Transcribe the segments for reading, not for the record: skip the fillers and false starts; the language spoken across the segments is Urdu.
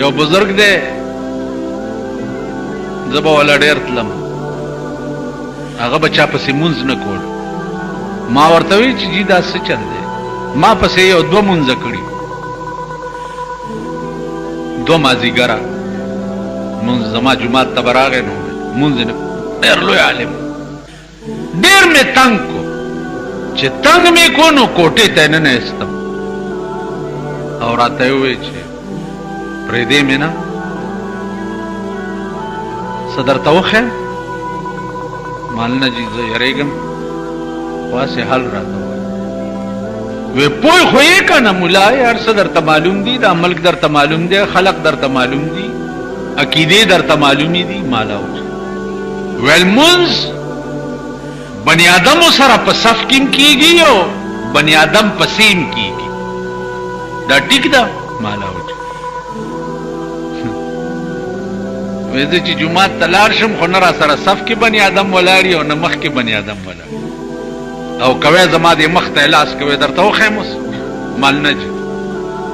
یو بزرگ دی زبا ولا ډیر تلم هغه بچا پسې مونځ نه کول ما ورته وی چې جی دا څه چل دی ما پسې یو دو مونځ کړی دو مازیګرا مونځ زما جمعه ته براغه نو مونځ نه ډیر لوی عالم ډیر می تنگ کو چې تنگ می کو نو کوټه ته نه استم او راته وی چې پرې دې مینا صدر توخه مالنا جی زه یریګم واسه حل راته وی پوی خوې کنه مولا یار صدر ته معلوم دي د ملک در ته معلوم دي خلق در ته معلوم دي عقیده در ته معلومی دي مالا ویل منز بنی آدم سره په صف کې کیږي او بنی آدم پسیم کیږي دا ټیک ده مالا وېزه چې جمعه تلار شم خو نه را سره صف کې بنی آدم ولاړی او نه مخ کې بنی آدم ولاړ او کوي زما د مخ ته لاس کوي درته وخیمس مال نه جي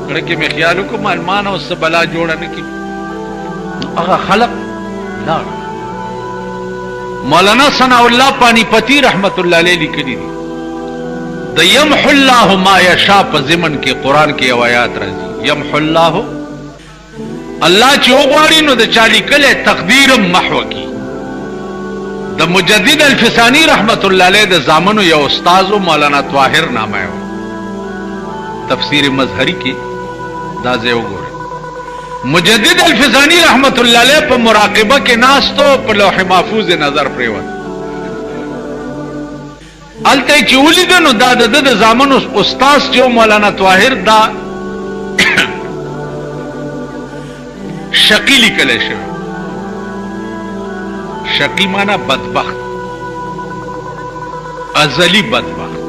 کړه کې مې خیال وکم مالمان او سبلا جوړ نه کی هغه خلق لا مولانا ثنا الله پانی پتی رحمت الله علیه لیکلی دي د یمحو الله ما یشاء په زمن کې قران کې آیات راځي یمحو الله الله چې وغواړي نو د چالي کله تقدیر محو کی د مجدد الفسانی رحمت الله علیه د زامنو یو استاد مولانا طاهر نامه و تفسیر مظهری کې دا ځای وګوره مجدد الفسانی رحمت الله علیه په مراقبه کې ناستو په لوح محفوظ نظر پریوت الته چې ولید نو دا د زامنو استاد چې مولانا طاهر دا شقی لیکل شوی شقی مانا بدبخت ازلی بدبخت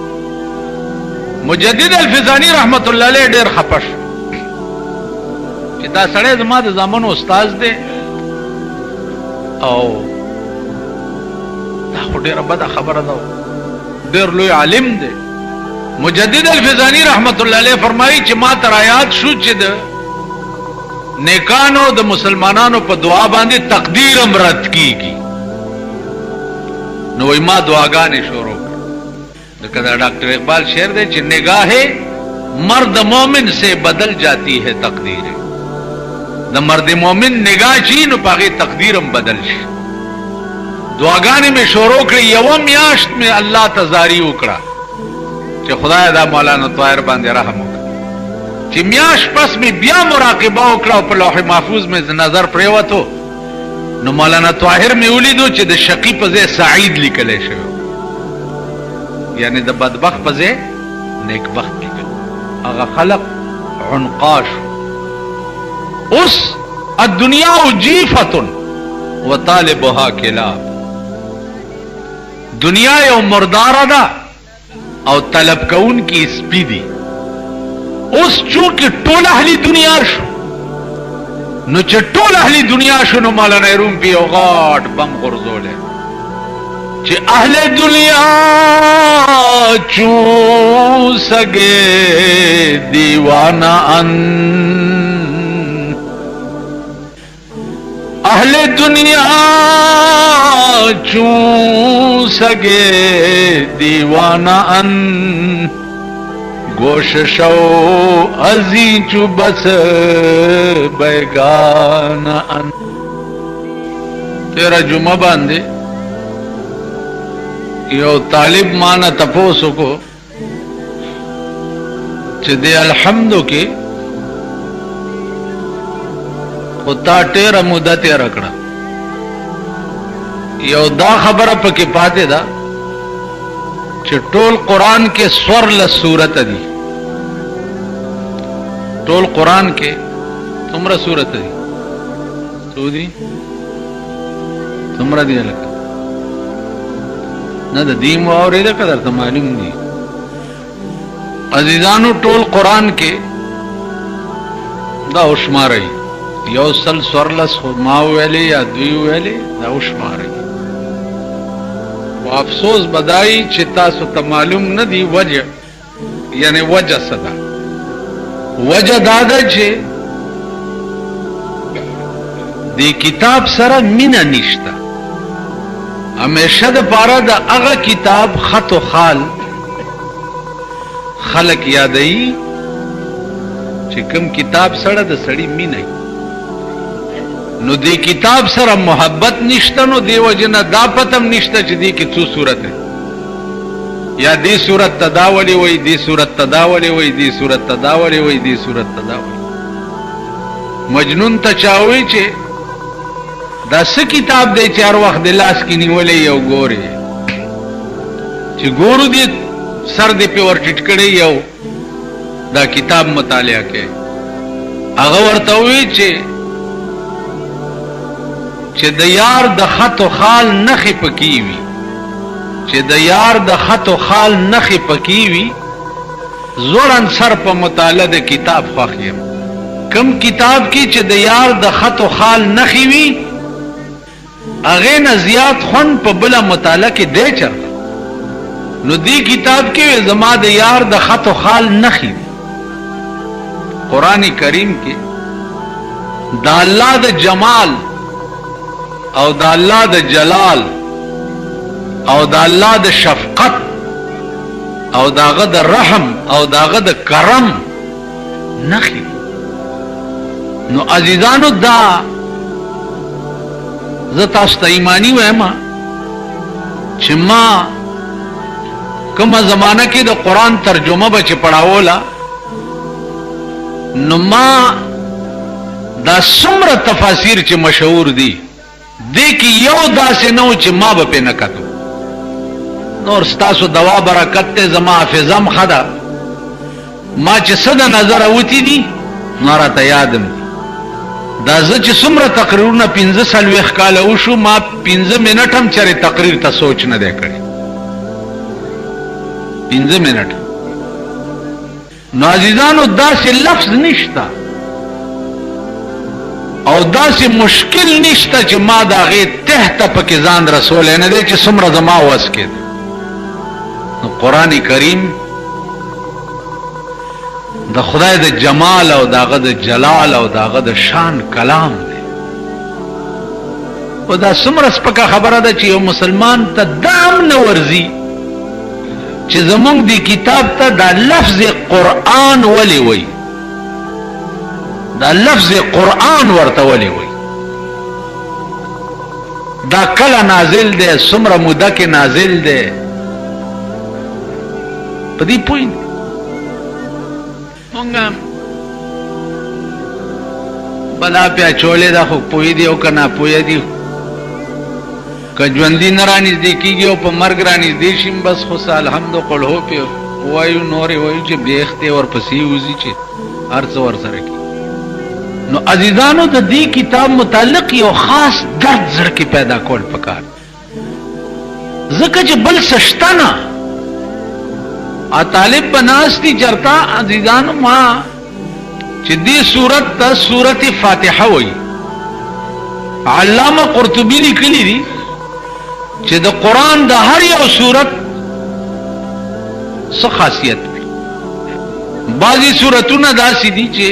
مجدد الفزانی رحمت الله علیه ډیر خپش چې دا سړی زما د زمانو استاد دی او دا خو ډیره بده خبره ده ډیر لوی عالم دی مجدد الفزانی رحمت الله علیه فرمایي چې ما تر آیات شو چې د نیکانو د مسلمانانو په دعا باندې تقدیر امرت کیږي نو ما دعاګانې شروع کړ لکه دا ډاکټر اقبال شعر دی چې نگاهے مرد مومن سے بدل جاتی ہے تقدیر د مرد مومن نگاہ چی نو پاغي تقدیرم بدل شي دعاګانې مې شروع کړې یو میاشت مې الله تزاری وکړه چې خدای دا مولانا طاهر باندې رحم وکړي چې میاش پس می بیا مراقبه وکړه په لوح محفوظ می نظر پریوتو نو مولانا طاهر می ولیدو چې د شقی په ځای سعید لیکل شوی یعنی د بدبخت په ځای نیکبخت لیکل هغه خلق عنقاش اوس الدنيا جیفه وطالبها کلاب دنیا یو مردار ده او طلب کون کی سپی دی اوس چونکه ټول اهلی دنیا شو نو چې ټول اهلی دنیا شو نو مولانا روم په یو غاټ بم غرزوله چې اهل دنیا چون سگے دیوانا ان اهل دنیا چون سگے دیوانا ان گوش شو ازی چو بس بیگانا ان تیرا جمعہ باندے یو طالب مانا تپوسو کو چه دے الحمدو کے خطا تیرا مدت رکڑا یو دا خبر پکی پاتے دا چه ټول قرآن کے سور لسورت دی ټول قرآن کے تمرا سورت دی سو دی تمرا دی لکا نه د دیم واورې ده قدر ته معلوم دي عزیزانو ټول قرآن کې دا وشمارئ یو سل سورلس ما ویلې یا دوی ویلې دا وشمارئ و افسوس بدای چې تاسو ته معلوم نه دی وجه یعنی وجه صدا وجه دا ده چې دی کتاب سره مینا نشتا همیشه د پاره د هغه کتاب خط و خال خلق یادئی چې کوم کتاب سره د سړی مینه نو دی کتاب سره محبت نشته نو دی وجنه دا پتم نشته چې دی کې څو صورت یا دی صورت تداولی وای دی صورت تداولی وای دی صورت تداولی وای دی صورت تداولی مجنون ته چاوي چې دا څه کتاب دی چار وخت د لاس کې نیولې یو ګوري چې ګورو دی سر دې په ور ټټ کړي یو دا کتاب مطالعه کې هغه ورته وی چې د یار د خط او خال نخې پکې وي چې د یار د خط او خال نخې پکې وي زورن سر په مطالعه د کتاب خوښیم کم کتاب کې چې د یار د خط او خال نخې وي هغه نه زیات خون په بل مطالعه کې دی چر نو دی کتاب کې زما د یار د خط او خال نخې قرآن کریم کې د الله د جمال او د الله د جلال او د الله د شفقت او داغه د رحم او داغه د کرم نخې نو عزیزانو دا زه تاسو ته ایمانی وایم چې ما کومه زمانہ کې د قرآن ترجمه بچ پڑھاولا نو ما دا څومره تفاسیر چې مشهور دي دې کې یو داسې نو چې ما به نه کتو نور ستاسو دوا برکت ته زما حافظم خدا ما چې صد نظر اوتی دي نور ته یادم دا زه چې څومره تقریرونه 15 کال وشو ما 15 منټ هم چره تقریر ته سوچ نه دی کړی 15 منټ نو عزیزانو داسې لفظ نشتا او داسې مشکل نشتا چې ما دا غي تحت پکې ځان رسول نه دی چې څومره زما وس کې نو قرآن کریم د خدای د جمال او داغه د جلال او داغه د شان کلام دی او دا څومره سپکه خبره ده چې یو مسلمان ته دام نه ورزي چې زمونږ دی کتاب ته دا لفظ قرآن ولی وی دا لفظ قرآن ورته ولی وی دا کله نازل دی څومره موده کې نازل دی په دې پوه مونږ بلا پیا چولې دا خو پوی دی او کنا پوی دی کجوندی نرانی دیکھیږي او په مرګ رانی دیشم بس خو الحمد قل هو په وایو نور وایو چې بیخته ور پسې وځي چې ارڅ ور سره کی نو عزیزانو د دې کتاب متعلق یو خاص درد زړه کې پیدا کول پکار ځکه چې بل سشتنا ا طالب بناستی چرتا عزیزانو ما چې دې صورت ته سورۃ فاتحه وایي علامه قرطبی لیکلی دي چې د قرآن د هر یو صورت څه خاصیت دی بعضی صورتونه داسې دي چې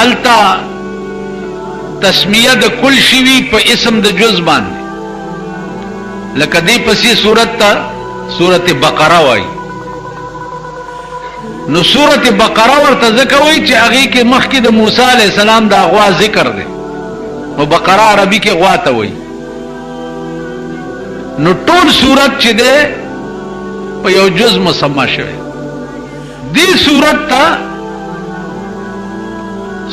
التا تسمیه د کل شوی په اسم د جز باندې لکه دې پسې صورت ته سورۃ بقره وایي نو سورۃ بقره ورته ځکه وایي چې هغه کې مخکې د موسی علی السلام د غوا ذکر دی نو بقره عربی کې غوا ته وایي نو ټول صورت چې ده په یو جز مسما شوی دې صورت ته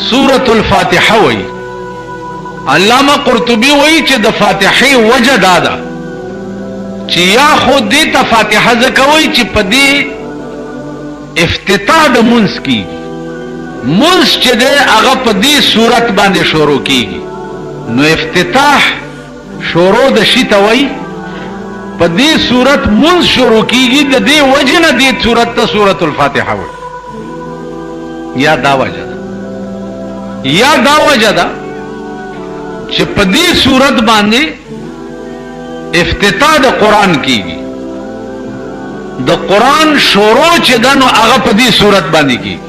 سورۃ الفاتحه وایي علامه قرطبی وایي چې د فاتحه وجه دادا چې یا خود دې ته فاتحه ځکه وایي چې په دې افتتاح د منځ کیږي منځ چې ده هغه په دې صورت باندې شروع کیږي نو افتتاح شروع د شي ته وایي په دې صورت منځ شروع کیږي د دې وجه نه دې صورت ته سورۃ الفاتحه وایي یا دا وجه ده یا دا وجه ده چې په دې صورت باندې افتتاح د قرآن کیږي د قرآن شروع چې ده نو هغه په دې صورت باندې کیږي